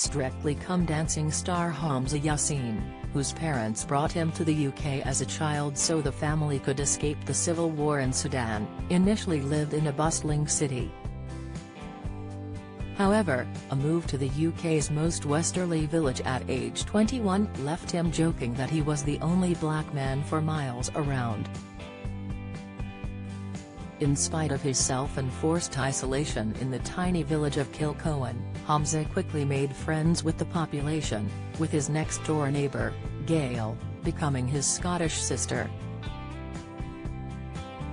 Strictly Come Dancing star Hamza Yassin, whose parents brought him to the UK as a child so the family could escape the civil war in Sudan, initially lived in a bustling city. However, a move to the UK's most westerly village at age 21 left him joking that he was the only black man for miles around. In spite of his self-enforced isolation in the tiny village of Kilcohen, Hamza quickly made friends with the population, with his next-door neighbour, Gail, becoming his Scottish sister.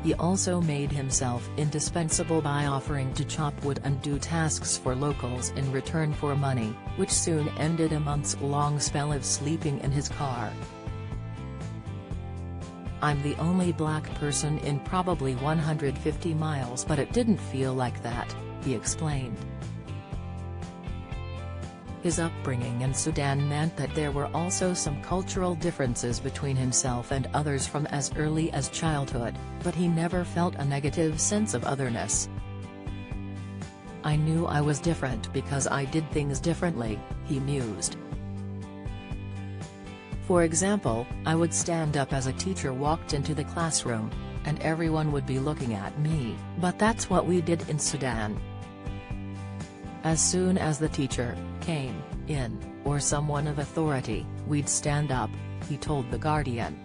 He also made himself indispensable by offering to chop wood and do tasks for locals in return for money, which soon ended a months-long spell of sleeping in his car. "I'm the only black person in probably 150 miles, but it didn't feel like that," he explained. His upbringing in Sudan meant that there were also some cultural differences between himself and others from as early as childhood, but he never felt a negative sense of otherness. "I knew I was different because I did things differently," he mused. For example, I would stand up as a teacher walked into the classroom, and everyone would be looking at me, but that's what we did in Sudan. As soon as the teacher came in, or someone of authority, we'd stand up, he told The Guardian.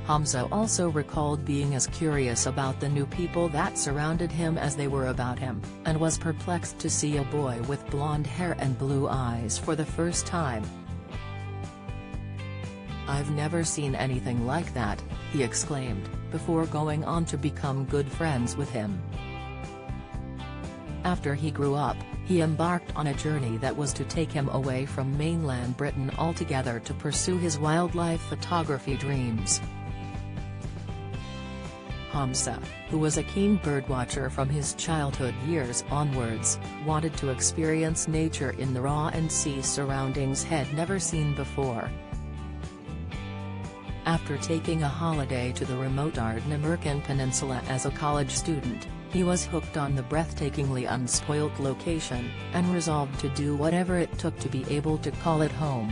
Hamza also recalled being as curious about the new people that surrounded him as they were about him, and was perplexed to see a boy with blonde hair and blue eyes for the first time. "I've never seen anything like that," he exclaimed, before going on to become good friends with him. After he grew up, he embarked on a journey that was to take him away from mainland Britain altogether to pursue his wildlife photography dreams. Hamza, who was a keen birdwatcher from his childhood years onwards, wanted to experience nature in the raw and sea surroundings he'd never seen before. After taking a holiday to the remote Ardnamurchan Peninsula as a college student, he was hooked on the breathtakingly unspoilt location, and resolved to do whatever it took to be able to call it home.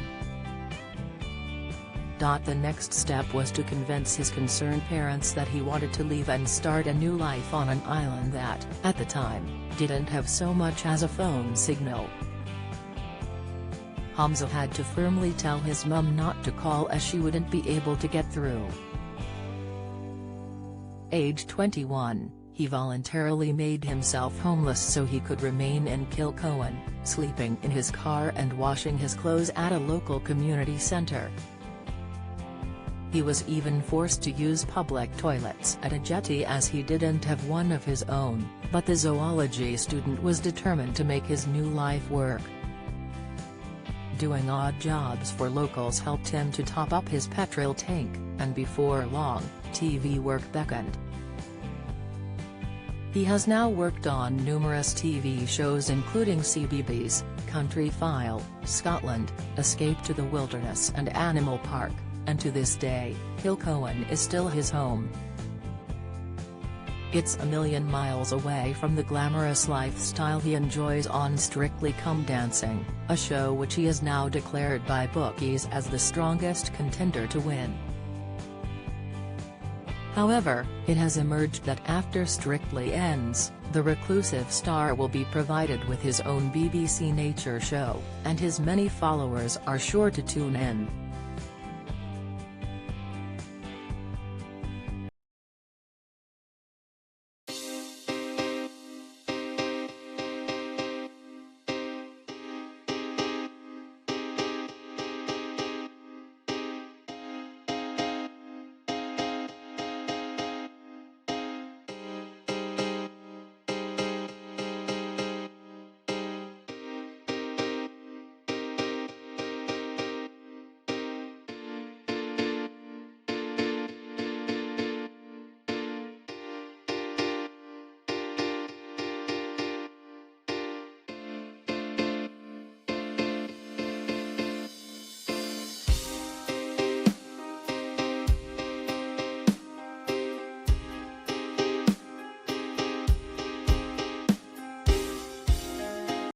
The next step was to convince his concerned parents that he wanted to leave and start a new life on an island that, at the time, didn't have so much as a phone signal. Hamza had to firmly tell his mum not to call as she wouldn't be able to get through. Age 21, he voluntarily made himself homeless so he could remain in Kilcohen, sleeping in his car and washing his clothes at a local community centre. He was even forced to use public toilets at a jetty as he didn't have one of his own, but the zoology student was determined to make his new life work. Doing odd jobs for locals helped him to top up his petrol tank, and before long, TV work beckoned. He has now worked on numerous TV shows including CBeebies, Country File, Scotland, Escape to the Wilderness and Animal Park, and to this day, Kilcohen is still his home. It's a million miles away from the glamorous lifestyle he enjoys on Strictly Come Dancing, a show which he is now declared by bookies as the strongest contender to win. However, it has emerged that after Strictly ends, the reclusive star will be provided with his own BBC nature show, and his many followers are sure to tune in.